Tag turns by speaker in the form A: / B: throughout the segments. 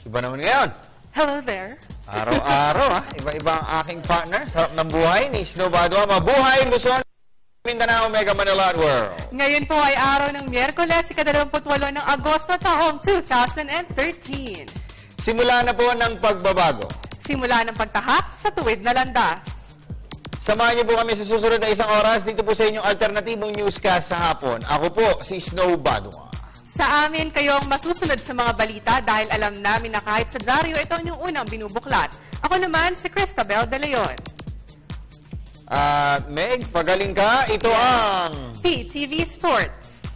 A: Iba naman ngayon.
B: Hello there.
A: Araw-araw, ha? Iba-iba ang aking partner. Sarap ng buhay ni Snow Badua. Mabuhay, Luzon, Mindanao, Mega Manila at World.
B: Ngayon po ay araw ng Miyerkules, ika-28 ng Agosto taong 2013.
A: Simula na po ng pagbabago.
B: Simula ng pagtahak sa tuwid na landas.
A: Samahan niyo po kami sa susunod na isang oras dito po sa inyong alternatibong newscast sa hapon. Ako po, si Snow Badua.
B: Sa amin, kayong masusunod sa mga balita dahil alam namin na kahit sa dyaryo, ito ang unang binubuklat. Ako naman, si Cristabel De Leon.
A: At Meg, pagaling ka, ito ang
B: PTV Sports.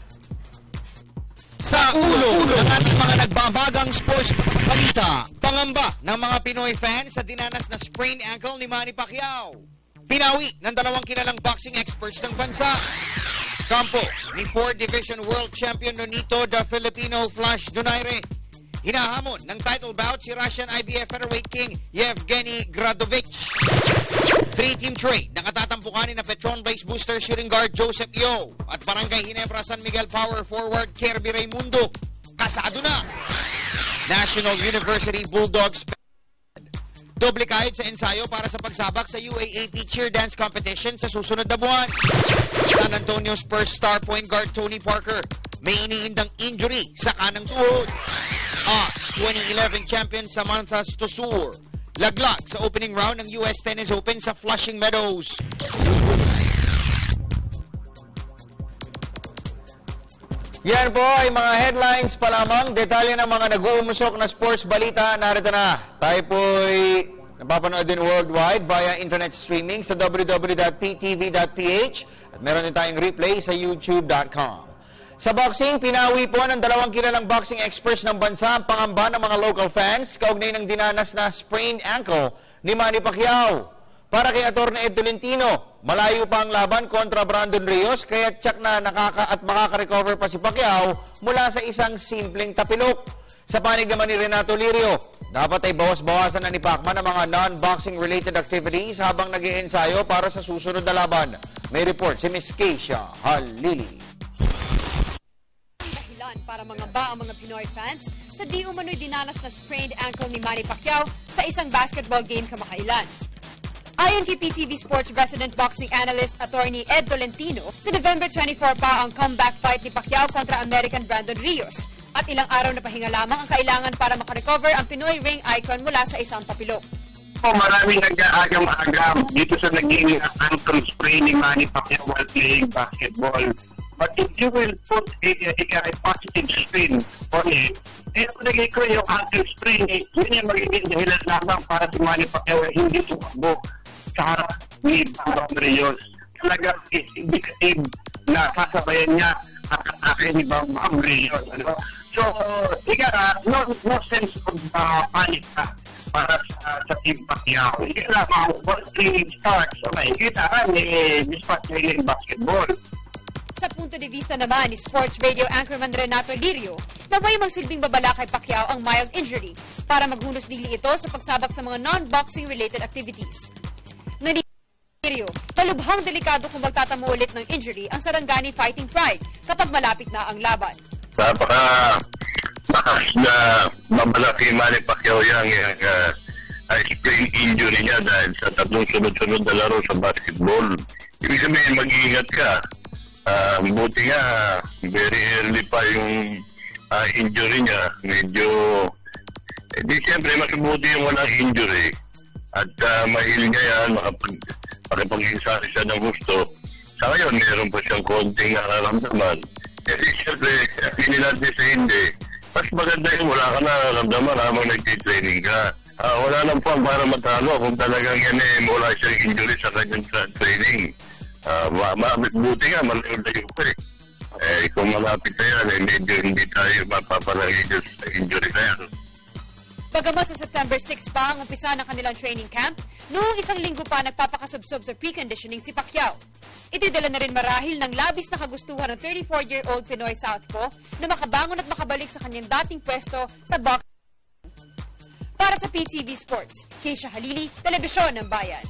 C: Sa ulo ng ating mga nagbabagang sports balita, pangamba ng mga Pinoy fans sa dinanas na sprained ankle ni Manny Pacquiao. Pinawi ng dalawang kilalang boxing experts ng bansa. Kampo ni 4th Division World Champion Nonito the Filipino Flash Donaire. Hinahamon ng title bout si Russian IBF Featherweight King Yevgeny Gradovich. 3-team trade nakatatampukanin na Petron Blaze Booster Shooting Guard Joseph Yo at Barangay Ginebra San Miguel Power Forward Kirby Raimundo. Kasado na. National University Bulldogs doble kahit sa ensayo para sa pagsabak sa UAAP Cheer Dance Competition sa susunod na buwan. San Antonio Spurs star point guard Tony Parker may iniindang injury sa kanang tuhod. 2011 champion Samantha Stosur laglag sa opening round ng US Tennis Open sa Flushing Meadows.
A: Yan po ay mga headlines pa lamang. Detalye ng mga nag-uumusok na sports balita. Narito na. Tayo po'y napapanood din worldwide via internet streaming sa www.ptv.ph at meron din tayong replay sa youtube.com. Sa boxing, pinawi po ng dalawang kilalang boxing experts ng bansa ang pangamba ng mga local fans kaugnay ng dinanas na sprained ankle ni Manny Pacquiao. Para kay Atty. Ed Tolentino, malayo pa ang laban kontra Brandon Rios kaya tsak na makaka-recover pa si Pacquiao mula sa isang simpleng tapilok. Sa panig naman ni Renato Lirio, dapat ay bawas-bawasan na ni Pacman ang mga non-boxing related activities habang nag-iensayo para sa susunod na laban. May report si Miss Keisha Halili.
D: Dahilan para mangamba ang mga Pinoy fans sa di umano'y dinanas na sprained ankle ni Manny Pacquiao sa isang basketball game kamakailan. Ayon kay PTV Sports resident boxing analyst Atty. Ed Tolentino, sa November 24 pa ang comeback fight ni Pacquiao kontra American Brandon Rios at ilang araw na pahinga lamang ang kailangan para makarecover ang Pinoy ring icon mula sa isang tapilok.
E: Maraming nag-aagam-agam dito sa naging ankle sprain ni Manny Pacquiao while playing basketball. But if you will put a positive spin on it, nagay ko yung ankle sprain, yun yung magiging dahilan lamang para si Manny Pacquiao hindi tumakbo sa harap ni Brandon Rios. Talagang indicative na sasabayan niya ang atake ni Brandon Rios. Ano? So, no sense of panic para sa Team Pacquiao. Hindi lamang once training starts, makikita ni dispatch nila yung basketball.
D: Sa punto de vista naman ni sports radio anchorman Renato Lirio, na may magsilbing babala kay Pacquiao ang mild injury para maghunos dili ito sa pagsabak sa mga non-boxing related activities. Lirio, talubhang delikado kung magtatamo ulit ng injury ang Sarangani Fighting Pride kapag malapit na ang laban.
F: Bakas na babala kay Manny Pacquiao yung sprain injury niya dahil sa tatlong sunod-sunod na laro sa basketball. Ibig sabihin, mag-iingat ka. Buti nga, very early pa yung injury niya. Medyo, di siyempre, mas buti yung walang injury. At mahil niya yan, makapag-insari siya ng gusto. Sa ngayon, meron pa siyang konting nararamdaman. Kasi siyempre, hindi natin sa hindi. Mas maganda yung wala ka nararamdaman habang nag-training ka. Wala nang po para matalo kung talagang yan wala siyang injury sa kanyang training. Buti nga, malayo-layo pa kung malapit na yan, medyo hindi tayo mapapalagay sa injury na yan.
D: Bagamat sa September 6 pa ang umpisa ng kanilang training camp, noong isang linggo pa nagpapakasubsob sa preconditioning si Pacquiao. Itidala na rin marahil ng labis na kagustuhan ng 34-year-old Pinoy Southpaw na makabangon at makabalik sa kanyang dating pwesto sa boxing. Para sa PTV Sports, Keisha Halili, Telebisyon ng Bayan.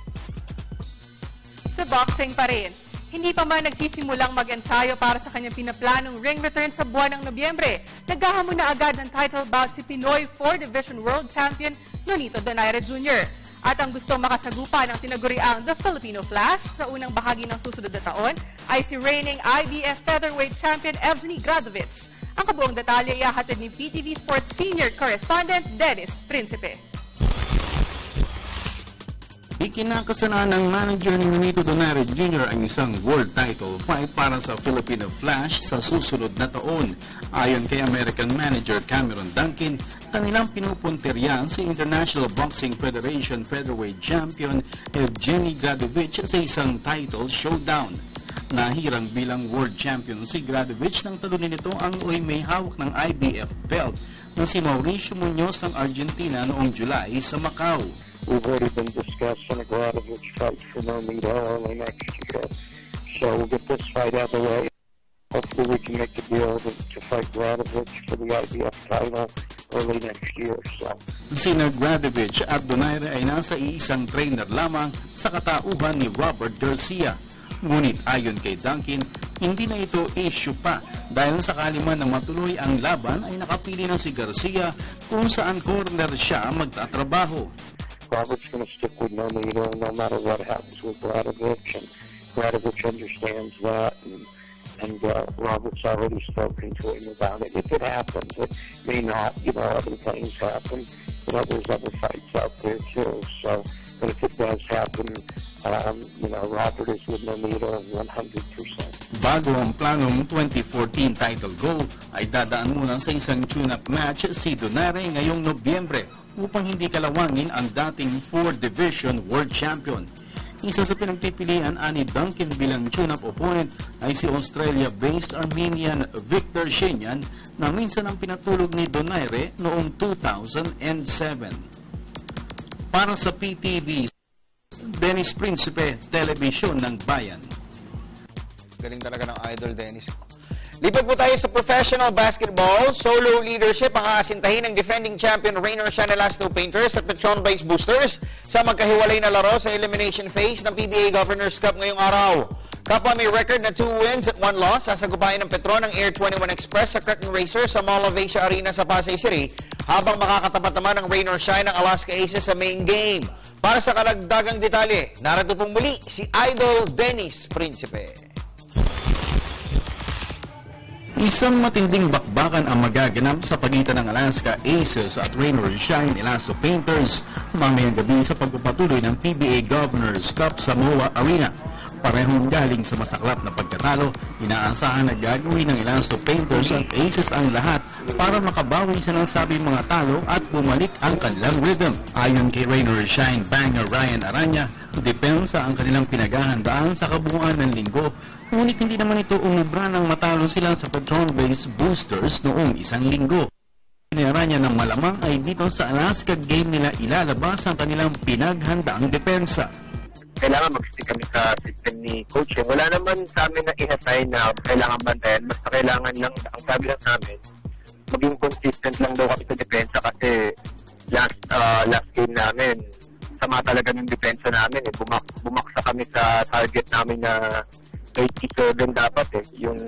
B: Sa boxing pa rin, Hindi pa man nagsisimulang mag-ensayo para sa kanyang pinaplanong ring return sa buwan ng Nobyembre, naghahamon na agad ng title bout si Pinoy 4 Division World Champion Nonito Donaire Jr. At ang gustong makasagupa ng tinaguriang The Filipino Flash sa unang bahagi ng susunod na taon ay si reigning IBF Featherweight Champion Evgeny Gradovich. Ang kabuong detalye ihahatid ni PTV Sports Senior Correspondent Dennis Principe.
G: Ikinakasalaan ng manager ni Nonito Donaire Jr. ang isang world title fight para sa Filipino Flash sa susunod na taon. Ayon kay American manager Cameron Duncan, kanilang pinupuntiryan si International Boxing Federation Featherweight Champion Evgeny Gradovich sa isang title showdown. Nahirang bilang world champion si Gradovich nang talunin nito ang may hawak ng IBF belt na si Mauricio Munoz ng Argentina noong July sa Macau.
H: We've already been discussing a Gradovich fight for Nonito early next year. So we'll get this fight out of the way. Hopefully we can make the deal to fight Gradovich for the IBF title early next year. So.
G: Sina Gradovich at Donaire ay nasa iisang trainer lamang sa katauhan ni Robert Garcia. Ngunit ayon kay Duncan, hindi na ito issue pa dahil sakali man na matuloy ang laban ay nakapili na si Garcia kung saan corner siya magtatrabaho.
H: Robert's going to stick with Nonito no matter what happens with Gradovich, and Gradovich understands that, and Robert's already spoken to him about it. If it happens, it may not, other things happen, there's other fights out there too, so, but if it does happen, Robert is with Nonito 100%.
G: Bago ang planong 2014 title goal, ay dadaan muna sa isang tune-up match si Donaire ngayong Nobyembre upang hindi kalawangin ang dating 4 Division World Champion. Isa sa pinagpipilian ani Duncan bilang tune-up opponent ay si Australia-based Armenian Victor Shenyan na minsan ang pinatulog ni Donaire noong 2007. Para sa PTV, Dennis Principe, Telebisyon ng Bayan.
A: Galing talaga ng idol, Dennis. Lipat po tayo sa professional basketball. Solo leadership ang aasintahin ng defending champion Raynor Shine Elasto Painters at Petron Base Boosters sa magkahiwalay na laro sa elimination phase ng PBA Governors Cup ngayong araw. Kapwa may record na 2 wins at 1 loss, sasagupain ng Petron ng Air 21 Express sa Curtain Racer sa Mall of Asia Arena sa Pasay City, habang makakatapat naman ng Raynor Shine ng Alaska Aces sa main game. Para sa kalagdagang detalye, narito pong muli si Idol Dennis Principe.
G: Isang matinding bakbakan ang magaganap sa pagitan ng Alaska Aces at Raynor Shine Elasto Painters mamayang gabi sa pagpapatuloy ng PBA Governors Cup sa MOA Arena. Parehong galing sa masaklap na pagkatalo, inaasahan na gagawin ng Elasto Painters at Aces ang lahat para makabawi sa nasabing mga talo at bumalik ang kanilang rhythm. Ayon kay Raynor Shine banger Ryan Aranya, depensa ang kanilang pinaghahandaan sa kabuuan ng linggo. Ngunit hindi naman ito umubra nang matalo sila sa Petron Base Boosters noong isang linggo. Inara niya ng malamang ay dito sa Alaska game nila ilalabas ang kanilang pinaghandaang depensa.
E: Kailangan mag-stick kami sa system ni coach. Wala naman sa amin na i-assign na kailangan bantayan. Basta kailangan lang, ang sabi lang namin, maging consistent lang daw kami sa depensa kasi last game namin, sama talaga ng depensa namin. Bumaksa kami sa target namin na 87 dapat yung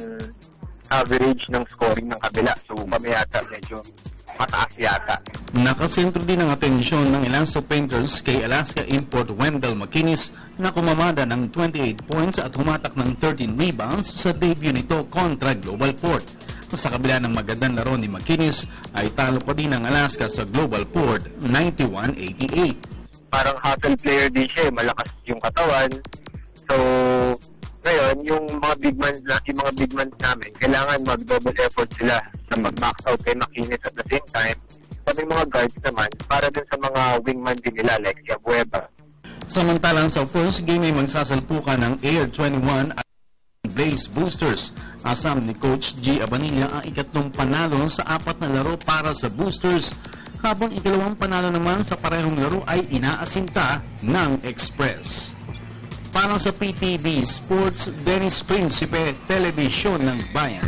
E: average ng scoring ng kabila. So kami yata medyo mataas yata.
G: Nakasentro din ang atensyon ng Elasto Painters kay Alaska import Wendell McInnes na kumamada ng 28 points at humatak ng 13 rebounds sa debut nito kontra Global Port. Sa kabila ng magandang laro ni McInnes ay talo pa din ang Alaska sa Global Port 91-88.
E: Parang hustle player din siya, malakas yung katawan. So ngayon, yung mga big man namin, kailangan mag-double effort sila sa mag-max out kay McInnes at the same time. Kami mga guards naman, para din sa mga wingman din nila like si Abueva.
G: Samantalang sa first game ay magsasalpukan ng Air 21 at Blaze Boosters. Asam ni Coach G. Abanilla ang ikatlong panalo sa 4 na laro para sa Boosters, habang ikalawang panalo naman sa parehong laro ay inaasinta ng Express. Para sa PTV Sports, Dennis Principe, Telebisyon ng Bayan.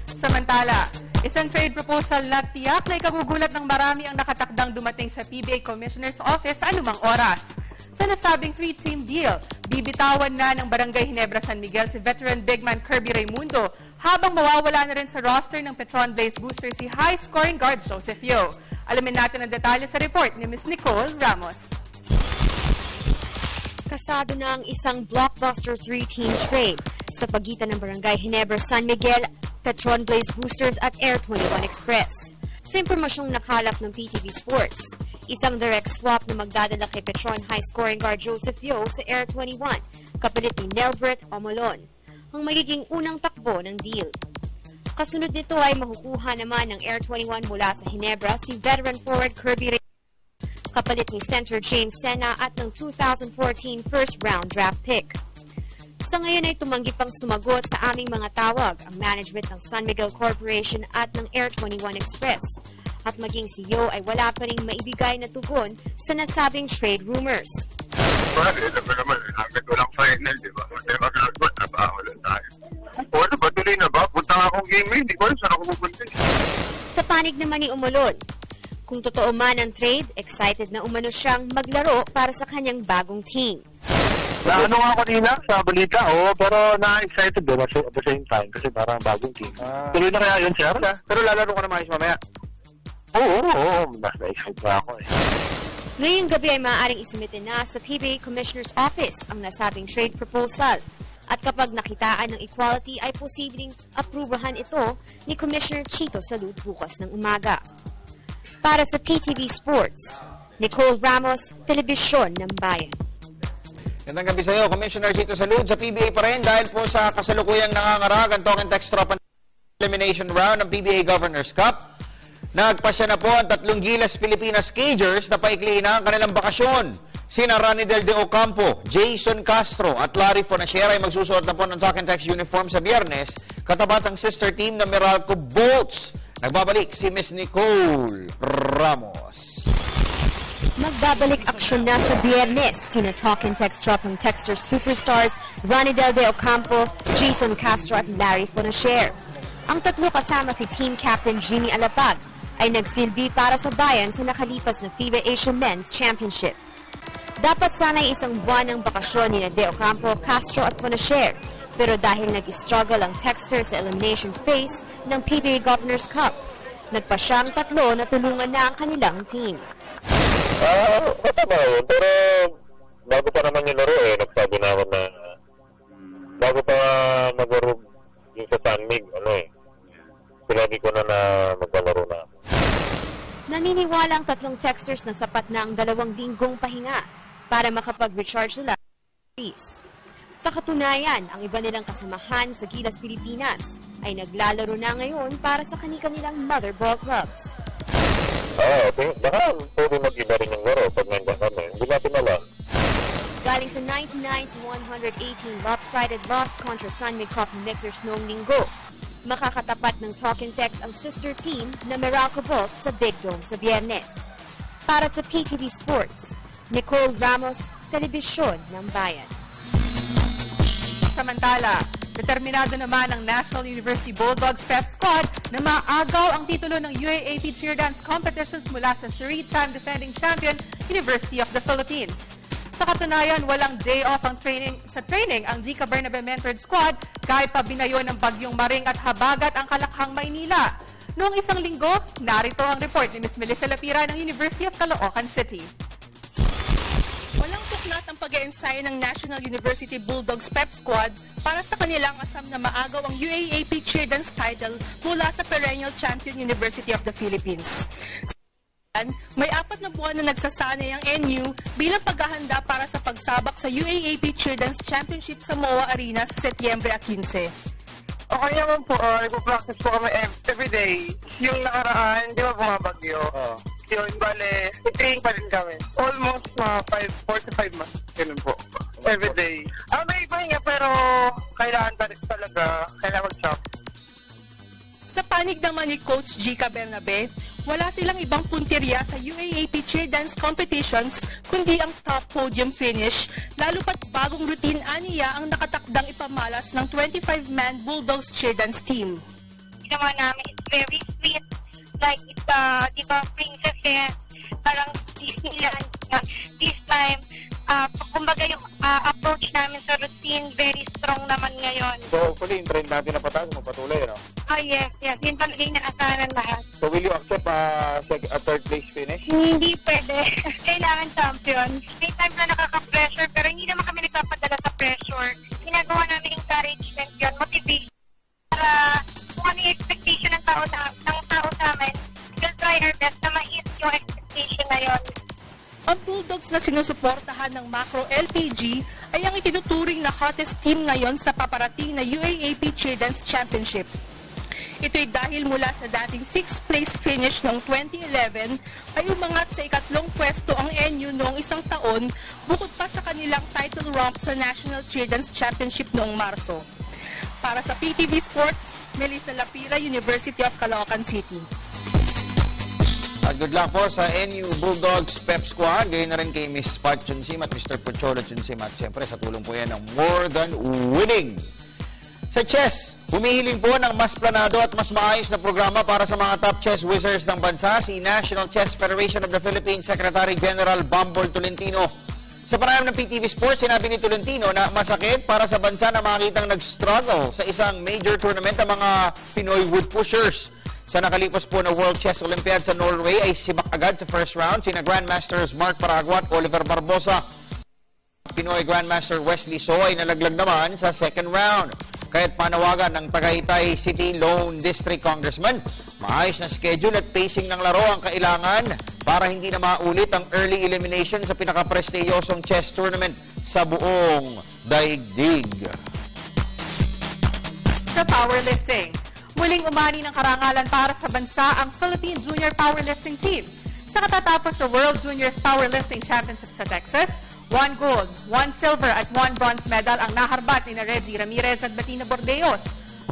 B: Samantala, isang trade proposal na tiyak na ikagugulat ng marami ang nakatakdang dumating sa PBA Commissioner's Office sa anumang oras. sa nasabing 3-team deal. Bibitawan na ng Barangay Ginebra San Miguel si veteran bigman Kirby Raimundo, habang mawawala na rin sa roster ng Petron Blaze Booster si high-scoring guard Joseph Yeo. Alamin natin ang detalye sa report ni Ms. Nicole Ramos.
D: Kasado na ang isang blockbuster 3-team trade sa pagitan ng Barangay Ginebra San Miguel, Petron Blaze Boosters at Air 21 Express. Sa impormasyong nakalap ng PTV Sports, isang direct swap na magdadala kay Petron high-scoring guard Joseph Yeo sa Air 21, kapalit ni Nelbert Omolon, ang magiging unang takbo ng deal. Kasunod nito ay makukuha naman ng Air 21 mula sa Ginebra si veteran forward Kirby Raimundo, kapalit ni center James Sena at ng 2014 first-round draft pick. Sa ngayon ay tumanggi pang sumagot sa aming mga tawag ang management ng San Miguel Corporation at ng Air 21 Express. At maging si Yeo ay wala pa rin maibigay na tugon sa nasabing trade rumors.
E: Ito pa naman, hanggat walang final, di ba? Hindi magagawa, napakawalan tayo. Ano ba, tuloy na ba? Punta nga akong game, hindi ko alam saan ako pupunta.
D: Sa panig naman ni Umolon, kung totoo man ang trade, excited na umano siyang maglaro para sa kanyang bagong team.
H: Ano nga kanina sa balita, pero na-excited din at the same time kasi parang bagong team. Tuloy na kaya yun, sir?
E: Pero lalaro ko na maayos mamaya.
H: Oo, mas na-excited pa ako eh.
D: Ngayong gabi ay maaaring isumitin na sa PBA Commissioner's Office ang nasabing trade proposal. At kapag nakitaan ng equality ay posibleng aprubahan ito ni Commissioner Chito Salud bukas ng umaga. Para sa PTV Sports, Nicole Ramos, Telebisyon ng Bayan.
A: Gandang gabi sa iyo, Commissioner Chito Salud sa PBA pa rin dahil po sa kasalukuyang nangangarag ang Talk and Text Tropa Elimination Round ng PBA Governors Cup. Nagpasya na po ang 3 Gilas Pilipinas Cagers na paikliin na ang kanilang bakasyon. Sina Ranidel de Ocampo, Jason Castro at Larry Fonachera ay magsusuot na po ng Talk and Text uniform sa Biyernes, katapat ang sister team na Meralco Bolts. Nagbabalik si Miss Nicole Ramos.
D: Magbabalik aksyon na sa Biyernes sina Talk and Text Tropang Texter Superstars, Ranidel de Ocampo, Jason Castro at Larry Fonachera. Ang tatlo kasama si Team Captain Jimmy Alapag ay nagsilbi para sa bayan sa nakalipas na FIBA Asian Men's Championship. Dapat sana'y isang buwan ng bakasyon ni De Ocampo, Castro at Fonachera, pero dahil nag-struggle ang Texter sa elimination phase ng PBA Governors Cup, nagpa siyang tatlo na tulungan na ang kanilang team.
H: Matama yun, pero bago pa naman yung laro nagsabi naman na bago pa maglaro yung sa San Mig, sinabi ko na maglalaro na.
D: Naniniwala ang tatlong Texters na sapat na ang 2 linggong pahinga para makapag-recharge nila sa Sa katunayan, ang iba nilang kasamahan sa Gilas Pilipinas ay naglalaro na ngayon para sa kanilang mother ball clubs.
H: Okay. Baka pwede mag-iba rin yung laro pag nandiyan kami. Hindi natin alam.
D: Galing sa 99-118 lopsided loss contra San Mig Coffee Mixers noong linggo, makakatapat ng Talk and Text ang sister team na Meralco Bulls sa Big Dome sa Biyernes. Para sa PTV Sports, Nicole Ramos, Telebisyon ng Bayan.
B: Samantala, determinado naman ang National University Bulldogs Pep Squad na maagaw ang titulo ng UAAP Cheer Dance Competitions mula sa 3-time defending champion, University of the Philippines. Sa katunayan, walang day off ang training ang Gika Bernabe Mentored Squad kahit pa binayo ng bagyong Maring at habagat ang Kalakhang, Maynila. Noong isang linggo, narito ang report ni Ms. Melissa Lapira ng University of Caloocan City.
I: Walang tuklat ang pag-e-ensayo ng National University Bulldogs Pep Squad para sa kanilang asam na maagaw ang UAAP Cheer Dance title mula sa perennial champion University of the Philippines. May 4 na buwan na nagsasanay ang NU bilang paghahanda para sa pagsabak sa UAAP Cheer Dance Championship sa MOA Arena sa Setyembre 15.
E: Okay naman po, nagpo-practice po kami everyday. Yung nakaraan, di ba bumabagyo? Yun, bale, train pa rin kami. Almost 4 to 5 months. Ganun po. Everyday. May pahinga pero kailangan talaga mag-shop.
I: Sa panig naman ni Coach Gika Bernabe, wala silang ibang punteriya sa UAAP Cheer Dance competitions kundi ang top podium finish, lalo pat bagong routine aniya ang nakatakdang ipamalas ng 25-man Bulldogs Cheer Dance team.
J: Ginawa namin is very sweet. Like, it's, di ba, princess parang Disneyland. This time,
A: natin na pataas, magpatuloy, no?
J: Oh, yes. Yun talaga yung naasahan ng lahat.
A: So will you accept a third place finish?
J: Hindi pwede. Kailangan champion. May time na nakaka-pressure, pero hindi naman kami nagpapadala sa pressure. Ginagawa namin encouragement yun, motivation. Para kung ano yung expectation ng tao sa amin, we'll try our best na ma-hit yung expectation na yun.
I: Ang Bulldogs na sinusuportahan ng Macro LPG ay ang itinuturing na hottest team ngayon sa paparating na UAAP Cheer Dance Championship. Ito'y dahil mula sa dating 6th place finish noong 2011 ay umangat sa ikatlong pwesto ang NU noong isang taon bukod pa sa kanilang title romp sa National Cheer Dance Championship noong Marso. Para sa PTV Sports, Melissa Lapira, University of Caloocan City.
A: Good luck po sa NU Bulldogs Pep Squad. Gayon na rin kay Miss Pat Chunsim at Mr. Pocholo Chunsim. At siyempre sa tulong po yan ng More Than Winning. Sa chess, humihiling po ng mas planado at mas maayos na programa para sa mga top chess wizards ng bansa si National Chess Federation of the Philippines Secretary General Bambol Tolentino. Sa panayam ng PTV Sports, sinabi ni Tolentino na masakit para sa bansa na makitang nag-struggle sa isang major tournament ang mga Pinoy wood pushers. Sa nakalipas po na World Chess Olympiad sa Norway ay sibak agad sa first round sina Grandmasters Mark Paragua at Oliver Barbosa. Pinoy Grandmaster Wesley So ay nalaglag naman sa second round. Kaya't panawagan ng Tagaytay City Lone District Congressman, maayos na schedule at pacing ng laro ang kailangan para hindi na maulit ang early elimination sa pinaka-prestiyosong chess tournament sa buong daigdig.
B: Sa powerlifting, muling umani ng karangalan para sa bansa ang Philippine Junior Powerlifting Team. Sa katatapos sa World Juniors Powerlifting Championship sa Texas, 1 gold, 1 silver at 1 bronze medal ang naharbat ni Reddy Ramirez at Bettina Bordeos.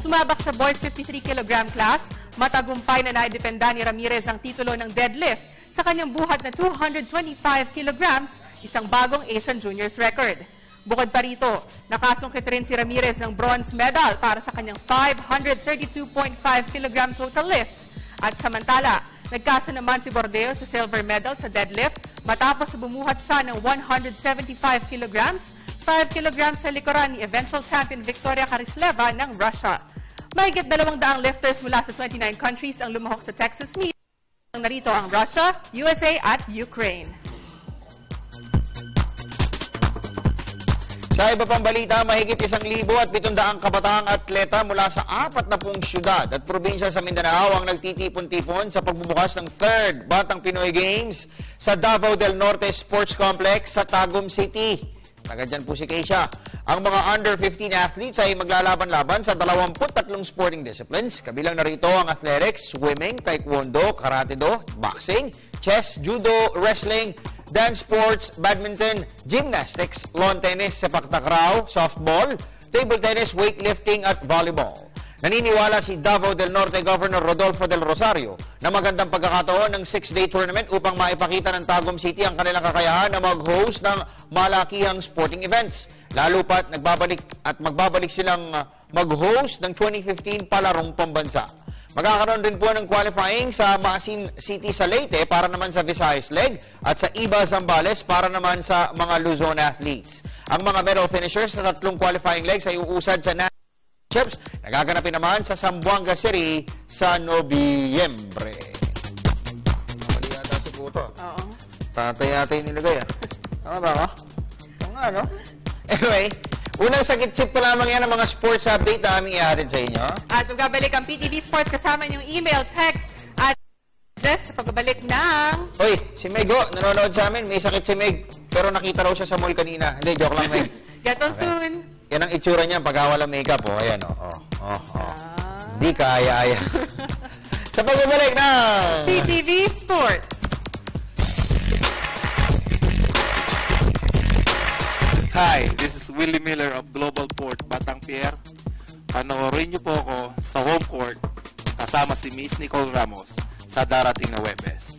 B: Sumabak sa boys 53 kg class, matagumpay na naidependa ni Ramirez ang titulo ng deadlift sa kanyang buhat na 225 kg, isang bagong Asian Juniors record. Bukod pa rito, nakasungkit rin si Ramirez ng bronze medal para sa kanyang 532.5 kg total lift. At samantala, nagkaso naman si Bordeos sa silver medal sa deadlift matapos bumuhat siya ng 175 kg, 5 kg sa likuran ni eventual champion Victoria Karisleva ng Russia. Mahigit 200 lifters mula sa 29 countries ang lumahok sa Texas meet. Narito ang Russia, USA at Ukraine.
A: Sa iba pang balita, mahigit 1,700 kabataang atleta mula sa 40 syudad at probinsya sa Mindanao ang nagtitipon-tipon sa pagbubukas ng 3rd Batang Pinoy Games sa Davao del Norte Sports Complex sa Tagum City. Taga dyan po si Keisha. Ang mga under 15 athletes ay maglalaban-laban sa 23 sporting disciplines. Kabilang narito ang athletics, swimming, taekwondo, karate-do, boxing, chess, judo, wrestling, dance sports, badminton, gymnastics, lawn tennis, sepak takraw, softball, table tennis, weightlifting at volleyball. Naniniwala si Davao del Norte Governor Rodolfo del Rosario na magandang pagkakataon ng 6-day tournament upang maipakita ng Tagum City ang kanilang kakayahan na mag-host ng malakihang sporting events. Lalo pat magbabalik silang mag-host ng 2015 palarong pambansa. Magkakaroon din po ng qualifying sa Maasin City sa Leyte para naman sa Visayas leg at sa Iba Zambales para naman sa mga Luzon athletes. Ang mga medal finishers sa 3 qualifying legs ay uusad sa National Championships na gaganapin naman sa Zamboanga City sa Nobyembre. Mali yata si Puto.
B: Oo.
A: Tatay yata yung nilagay. Tama ba ako? Oo nga, no? Anyway, unang sakit-sip pa lamang yan ang mga sports update na aming ihatid sa inyo.
B: At magbabalik ang PTV Sports kasama yung email, text, at address sa pagbabalik ng...
A: Hoy, si Meg, nanonood sa amin. May sakit si Meg. Pero nakita raw siya sa mall kanina. Hindi, joke lang, Meg.
B: Get on soon.
A: Yan ang itsura niya pagka walang makeup. Oh, ayan, Di kaya-aya. Sa pagbabalik ng...
B: PTV Sports.
K: Hi, this is Willie Miller of Global Port, Batang Pier. Panoorin niyo po ako sa home court kasama si Miss Nicole Ramos sa darating na Webes.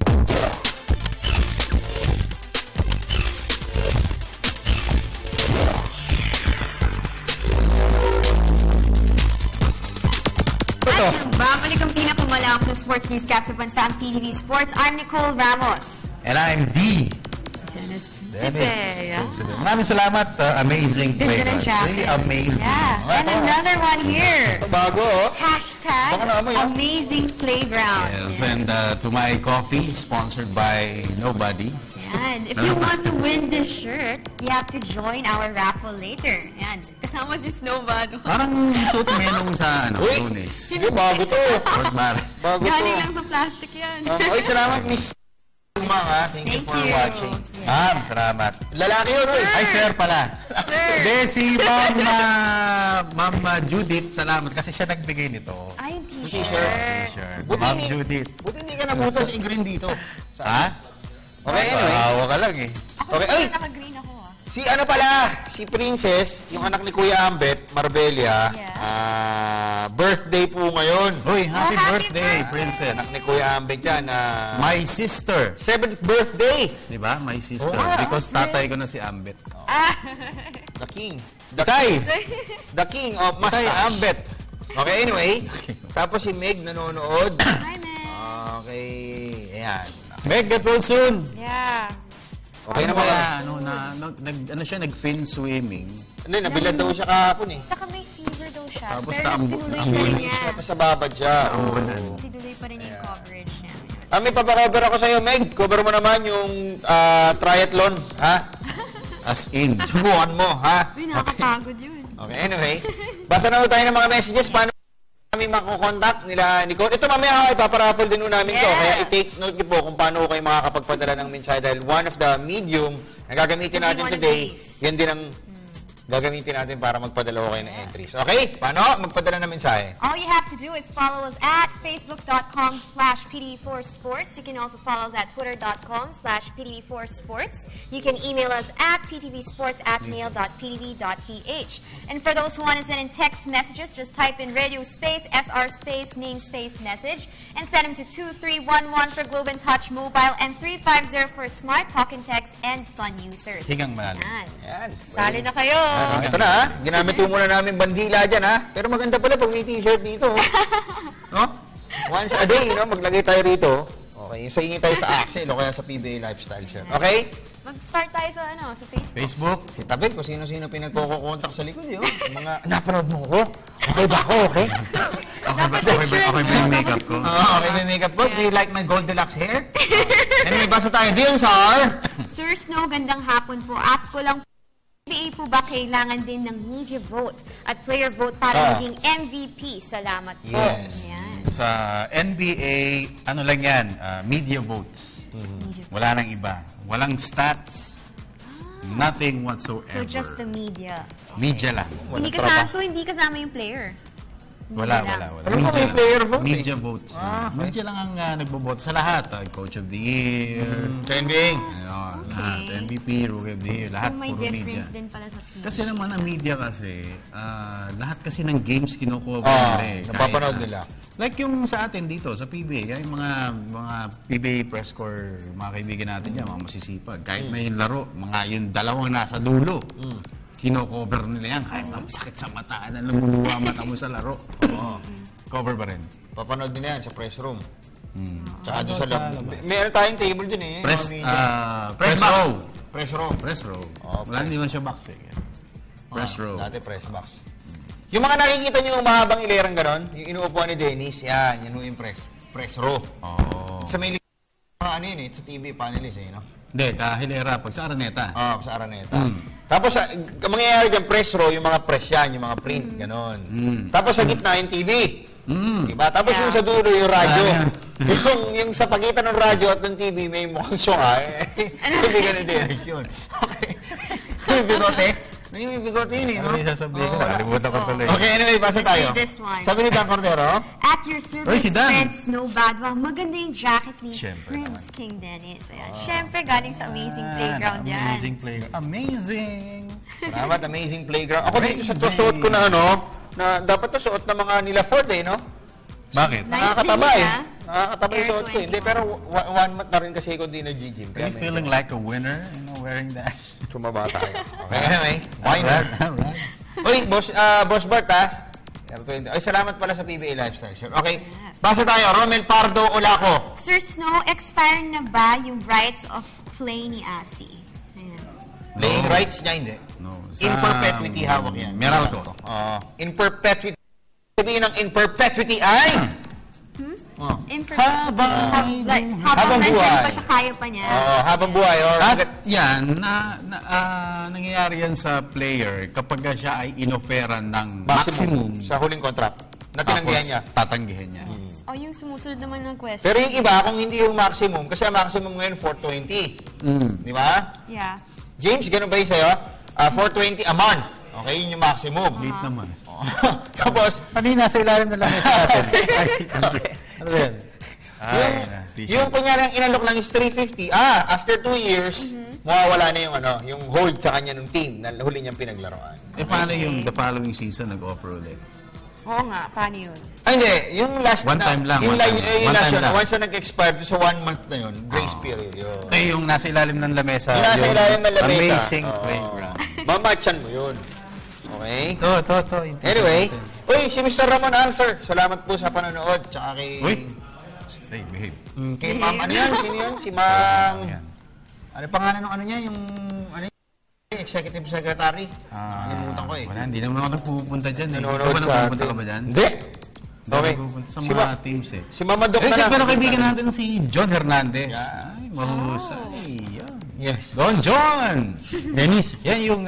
D: At babalik ang pinakamalawak na sports newscast sa bansa ang PTV Sports. I'm Nicole Ramos.
A: And I'm D.
D: Prinsipe.
L: Maraming salamat. Amazing
D: Ganda ng
L: playground.
D: jacket.
L: Really amazing.
D: Yeah. And another one here.
A: Bago, oh.
D: Hashtag
A: Baka naamoy, ah.
D: amazing playground.
L: Yes, and to my coffee, sponsored by Nobody.
D: And if you want to win this shirt, you have to join our raffle later. Yan. Kasama si Snowball.
L: Parang suot mo nung sa Lunes.
A: Sige, bago to.
L: Fort Mare.
A: Bago to.
D: Galing lang sa plastic yan.
A: Oy, salamat, Miss Lumang, ha. Thank you for watching.
L: Ma'am, salamat.
A: Lalaki yun, Roy.
L: Ay, sir pala. Hindi, si Ma'am Judith, salamat kasi siya nagbigay nito.
D: Ay,
A: T-shirt.
L: T-shirt.
A: Buti
L: Ma'am
A: ni-
L: Judith.
A: Buti hindi ka nabutas yung green dito.
L: Ha?
A: Okay, anyway.
L: Tawa ka lang eh.
A: Okay, ay!
D: Naka-green ako ah.
A: Si ano pala, si Princess, yung anak ni Kuya Ambet, Marbella, birthday po ngayon.
L: Uy, happy
D: happy
L: birthday,
D: birthday.
L: Princess.
A: Anak ni Kuya Ambet yan.
L: My sister.
A: 7th birthday.
L: Di ba? My sister.
A: Oo nga.
L: Because tatay ko na si Ambet.
A: The King.
L: Tay!
A: The King of
L: Tay
A: Mustache.
L: Ambet.
A: Okay, anyway. Tapos si Meg nanonood.
D: Hi, man.
A: Okay, ayan.
L: Meg, get well soon.
D: Yeah.
A: Okay
L: Ano
A: naman.
L: kaya, ano siya, nag-fin swimming.
A: Hindi, nabilad daw siya kahapon eh.
D: Saka may fever daw siya.
L: Tapos
D: Pero tinuloy siya rin niya.
A: Tapos sa babad siya.
D: Tinuloy pa rin yung coverage niya.
A: May papakover ako sa'yo, Meg. Cover mo naman yung triathlon, ha?
L: As in.
A: Subukan mo, ha?
D: Uy, nakakapagod yun.
A: Okay, anyway. Basa na tayo ng mga messages. Paano kami makukontakt nila, Nicole? Ito mamaya ipaparaffle din namin to. Kaya i-take note niyo po kung paano kayo makakapagpadala ng mensahe dahil one of the medium na gagamitin natin today, yan din ang gagamitin natin para magpadala kayo ng entries. Okay? Paano? Magpadala ng mensahe.
D: All you have to do is follow us at facebook.com/ptv4sports. You can also follow us at twitter.com/ptv4sports. You can email us at ptvsports@mail.ptv.ph. And for those who want to send in text messages, just type in radio space, SR space, name space message, and send them to 2311 for Globe and Touch Mobile and 350 for Smart Talk and Text and Sun users.
L: Higang malalim.
A: Yan.
D: Sali na kayo!
A: Ito na, ha? Ginamit po muna namin bandila dyan, ha? Pero maganda pala pag may t-shirt dito. No? Once a day, no? Maglagay tayo rito. Okay, sa inyo tayo sa Axel o kaya sa PBA Lifestyle Shirt. Okay?
D: Mag-start tayo sa sa Facebook.
L: Facebook.
A: Si Tabel, kung sino-sino pinagkukontak sa likod, yun. Mga, napanood mo ko? Okay ba ako, okay?
L: Okay ba yung makeup ko?
A: Okay ba yung makeup ko? Do you like my gold deluxe hair? Anyway, basa tayo. Diyon, Sar.
D: Sir Snow, gandang hapon po. Ask ko lang, PBA po ba kailangan din ng media vote at player vote para maging MVP? Salamat po.
A: Yes.
D: Ayan.
L: Sa NBA, ano lang yan, media votes. Wala nang iba. Walang stats. Nothing whatsoever.
D: So just the media.
L: Media lang.
D: Hindi kasama yung player.
L: Wala.
A: Pero kung may player vote,
L: Media votes. Media lang ang nagboboto sa lahat. Coach of the Year.
A: Trending.
L: Lahat. MVP, Rookie of the Year. Lahat
D: So may
L: puro media.
D: difference din pala sa PBA.
L: Kasi naman ang media kasi, lahat kasi ng games kinukuha
A: napapanood nila.
L: Like yung sa atin dito, sa PBA, yung mga PBA press corps, mga kaibigan natin yan, mga masisipag. Kahit may laro, mga yung dalawang nasa dulo. Kino-cover nila yan. Kahit sakit sa mata na lumuluwa mata mo sa laro. Cover ba rin?
A: Papanood din yan sa press room. Tsaka doon
L: Sa
A: sa
L: labas.
A: Meron tayong table dun eh.
L: Press
A: Press
L: row.
A: box. Press row.
L: Press row.
A: Oh,
L: Wala, hindi man siya box eh. Press row.
A: Dati press box. Yung mga nakikita nyo yung mahabang ilerang ganon, yung inuupuan ni Dennis, yan yung press row. Sa may ano yun eh, sa TV panelist eh, no?
L: Hindi, kahilera. Pag sa Araneta.
A: Sa Araneta. Tapos, ang mangyayari dyan, press row, yung mga press yan, yung mga print, ganon. Tapos sa gitna, yung TV. Diba? Tapos yung sa dulo, yung radyo. yung sa pagitan ng radyo at ng TV, may mukhang syunga. Hindi ganun direksyon. Okay. May bigote? May bigote yun eh, no?
L: Ano yung sasabihin ko? Nalimutan ko tuloy.
A: Okay, anyway, basa tayo.
D: This one.
A: Sabi ni Dan Cordero,
D: At your service,
L: si Dan.
D: Fred Snowbadwa, maganda yung jacket ni
L: Siyempre
D: Prince King Dennis. Ayan. Siyempre, galing sa Amazing Playground yan.
L: Amazing playground. Amazing!
A: salamat, amazing playground. Ako dito sa suot ko na ano, na dapat to suot ng mga nila Ford eh, no?
L: Bakit?
D: Nice
A: Nakakataba
D: din
A: eh.
D: niya.
A: Nakakataba yung
D: Air
A: suot ko. Hindi, pero 1 month na rin kasi ako di nag-gym.
L: Are you feeling like a winner, wearing that?
A: Sumaba tayo. Okay, anyway. Winer.
L: Alright.
A: Uy, Boss Bart ha? R20. Ay, salamat pala sa PBA Lifestyle Shirt. Okay, basa tayo. Romel Pardo Olaco.
D: Sir Snow, expire na ba yung rights of play ni Asi? Ayan.
A: Playing rights niya, hindi.
L: No.
A: In perpetuity, hawak yan.
L: Meralco.
A: In perpetuity. Sabihin ng in perpetuity ay...
M: Habang
A: buhay.
M: pa siya, kaya pa niya.
A: Habang buhay. Or
L: At yan, nangyayari yan sa player kapag siya ay inoferan ng maximum.
A: Sa huling contract. Na tinanggihan niya.
L: Tatanggihan niya.
M: O yung sumusunod naman ng question.
A: Pero yung iba, kung hindi yung maximum, kasi ang maximum ngayon 420. Di ba?
M: Yeah.
A: James, ganun ba yung sa'yo? 420 a month. Okay, yun yung maximum.
L: Late naman.
A: Tapos,
L: Kanina sa ilalim na lang sa atin. Ano ba yan?
A: yung kunyari ang inalok lang is 350. After 2 years, mawawala na yung hold sa kanya ng team na huli niyang pinaglaruan.
L: Paano yung the following season nag-offer ulit?
M: Oo nga, paano yun?
A: Hindi, yung last
L: One time lang, one time lang.
A: Once na nag-expire sa 1 month na yun, grace period yun.
L: Yung nasa ilalim ng lamesa.
A: Yung nasa ilalim ng lamesa.
L: Amazing playground.
A: Mamatchan mo yun. Okay?
L: To.
A: Anyway, si Mr. Ramon Answer, salamat po sa panonood. Tsaka kay...
L: Stay, behave.
A: Kay Ma'am, ano yan? Sino yan? Si Ma'am... Ano pangalan ng ano niya? Yung... Executive Secretary. Nakalimutan ko eh.
L: Wala, hindi naman ako nagpupunta dyan eh.
A: Nanonood
L: Ikaw ba
A: sa
L: nagpupunta
A: atin?
L: ka ba dyan?
A: Hindi.
L: Okay. Nagpupunta sa mga teams eh.
A: Si Mama Doc na lang.
L: Pero kaibigan natin si John Hernandez. Ay, mahusay.
A: Yes.
L: Don John! Dennis. Yan yung...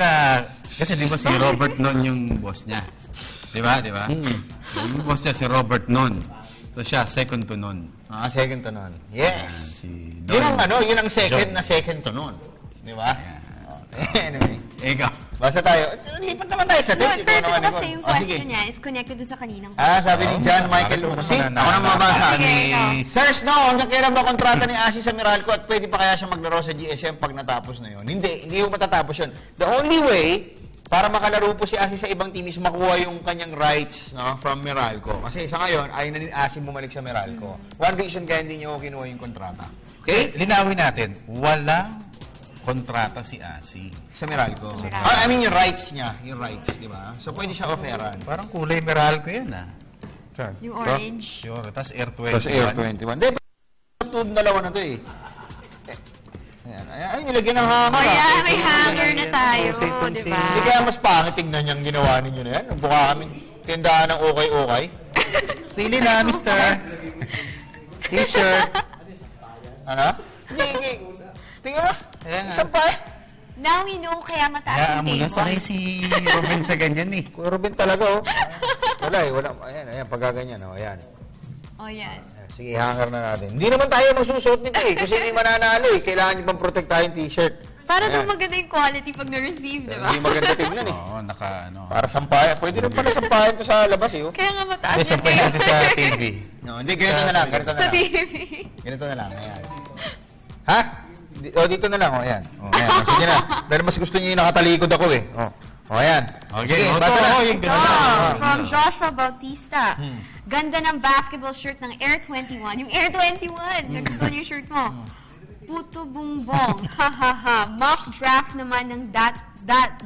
L: kasi di ba si Robert Non yung boss niya? Di ba? Yung boss niya si Robert Non. So siya, second to none.
A: Second to none. Yes.
L: Si
A: Yun ang second na second to none. Di ba? Anyway.
L: Ikaw.
A: Basta tayo. Lipat naman tayo sa text.
M: Pero kasi yung question niya is connected sa kaninang.
A: Sabi ni John Michael Lucasing. Ako na mabasa. Sirs, no, hanggang kailan ba kontrata ni Asi sa Meralco at pwede pa kaya siya maglaro sa GSM pag natapos na yun? Hindi mo matatapos yun. The only way para makalaro po si Asi sa ibang team is makuha yung kanyang rights from Meralco. Kasi sa ngayon, ayaw na ni Asi bumalik sa Meralco. One reason kaya hindi niyo kinuha yung kontrata. Okay?
L: Linawin natin, walang kontrata si Asi
A: sa Meralco. I mean yung rights niya. Yung rights, di ba? So pwede siya offeran.
L: Parang kulay Meralco yan
M: Yung orange.
L: Sure. Tapos Air 21.
A: Tapos Air 21. Hindi, dalawa na to eh. Ayan. Ay, nilagyan ng hanger.
M: May hanger na tayo. Di ba?
A: Hindi kaya mas pangit tignan niyang ginawa ninyo na yan. Buka kami tindahan ng okay-okay.
L: Pili na, mister. T-shirt.
A: Ano? Tingnan mo. Isang pa eh.
M: Now we know kaya mataas yung
L: Muna sanay si Robin sa ganyan eh.
A: Kuya Robin talaga Wala. Ayan, pagkaganyan Ayan.
M: Yan.
A: Sige, hanger na natin. Hindi naman tayo magsusuot nito eh. Kasi hindi mananalo eh. Kailangan niyo pang protektahan yung t-shirt.
M: Para daw maganda yung quality pag na-receive, di ba?
A: Hindi maganda tignan eh.
L: Oo,
A: Para sampayan. Pwede rin pala sampayan to sa labas eh.
M: Kaya nga mataas
L: Hindi, sampayan natin sa TV.
A: Hindi, ganito na lang.
M: Sa TV.
A: Ganito na lang. Ayan. Ha? Dito na lang. Ayan. Ayan. Sige na. Dahil mas gusto niyo yung nakatalikod ako eh. Ayan.
L: Okay, basta na.
M: From Joshua Bautista. Ganda ng basketball shirt ng Air 21. Yung Air 21! Nagustuhan yung shirt mo. Puto bumbong. Ha. Mock draft naman ng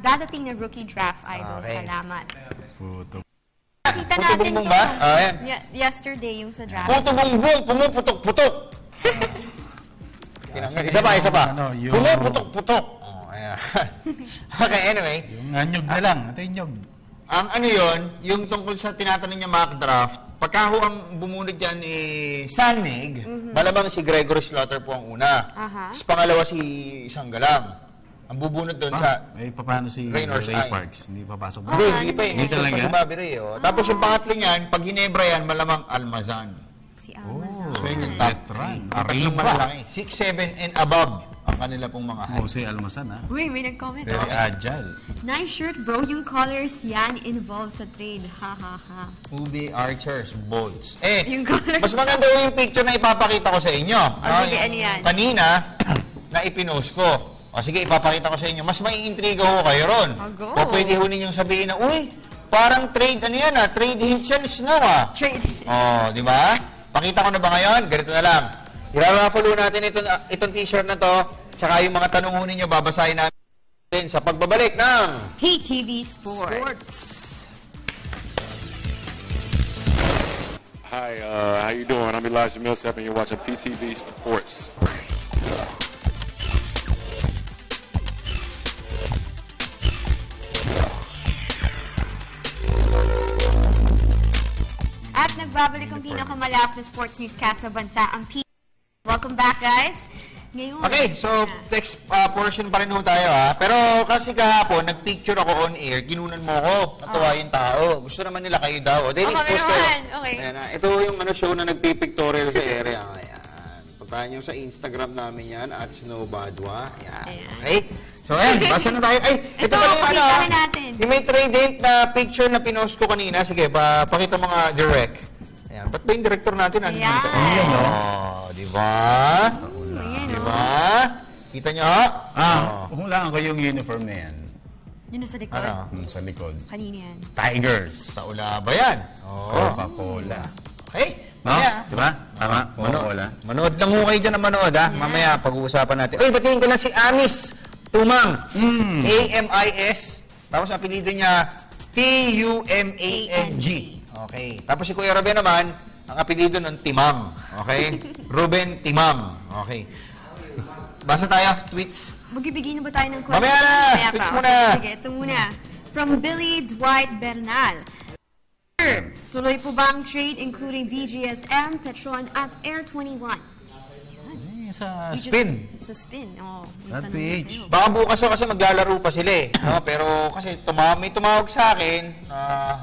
M: dadating na rookie draft idol.
A: Okay.
M: Salamat.
L: Puto.
M: Nakita natin
A: bumbong
M: to.
A: ba? Ayan.
M: Yesterday yung sa draft.
A: Puto bumbong. Pumuputok-putok. Isa pa. Pumuputok-putok. Ayan. Okay, anyway.
L: Yung anyog na lang. Ito yung nyog.
A: Ang ano yun, yung tungkol sa tinatanong niya mock draft, pagka ho ang bumunod dyan Sanig, malamang si Gregory Slaughter po ang una. Tapos pangalawa si Sanggalang. Ang bubunod doon sa...
L: paano si
A: Ray
L: Parks? Hindi papasok ba?
A: Hindi pa eh.
L: Hindi talaga?
A: Si Bobby Ray. Tapos yung pangatlo niyan, pag Ginebra yan, malamang Almazan.
M: Si Almazan.
A: So yun yung top 3. Tatlong malalaki. 6, 7, and above ang kanila pong mga height.
L: Jose Almazan
M: Uy, may nag-comment
L: Very agile.
M: Nice shirt bro, yung colors yan involved sa trade. Ha.
A: Ubi Archers, Bolts.
M: Yung colors.
A: Mas maganda yung picture na ipapakita ko sa inyo.
M: Sige, ano yan?
A: Kanina, na ipinost ko. Sige, ipapakita ko sa inyo. Mas maiintriga ho kayo ron.
M: Go.
A: O pwede ho ninyong sabihin na, uy, parang trade, trade hint yan, snow
M: Trade.
A: di ba? Pakita ko na ba ngayon? Ganito na lang. Irarapulo natin itong t-shirt na to, tsaka yung mga tanong ho ninyo, babasahin namin sa pagbabalik ng
M: PTV Sports.
N: Hi, how you doing? I'm Elijah Millsap and you're watching PTV Sports.
M: At nagbabalik ang pinakamalap na sports newscast sa bansa, ang Welcome back, guys. Ngayon.
A: Okay, so text portion pa rin ho tayo ha. Pero kasi kahapon, nag-picture ako on air, ginunan mo ako. Natuwa yung tao. Gusto naman nila kayo daw. Dahil expose kayo.
M: Okay.
A: Ayan, ito yung show na nagpipictorial sa area. Ayan. Puntahan nyo sa Instagram namin yan, at Snowbadwa. Ayan. Okay? So, ayan, basa na tayo. Ay, ito pala yung
M: natin.
A: Yung may trade na picture na pinost ko kanina. Sige, pakita mo nga direct. Ayan. Ba't ba yung director natin? Ano dito?
L: Ayan, no?
A: Di ba? Di ba? Kita nyo?
L: Hulaan ko yung uniform na yan.
M: Yun sa likod?
L: Sa likod.
M: Kanina yan.
L: Tigers.
A: Sa ula ba yan?
L: Coca-Cola.
A: Okay.
L: No? Diba? Tama? Coca-Cola.
A: Manood lang ho kayo dyan na manood, ha? Mamaya, pag-uusapan natin. Uy, batiin ko na si Amis Tumang. A-M-I-S. Tapos apelido niya, T-U-M-A-N-G. Okay. Tapos si Kuya Ruben naman, ang apelido ng Timang. Okay? Ruben Timang. Okay. Basa tayo, tweets.
M: Magbibigay na ba tayo ng
A: Mamaya na! Tweets muna!
M: Sige, ito muna. From Billy Dwight Bernal. Tuloy po ba ang trade including BGSM, Petron at Air 21?
L: Sa spin.
M: Sa spin,
L: Sa PH.
A: Baka bukas kasi maglalaro pa sila eh. No? Pero kasi may tumawag sa akin,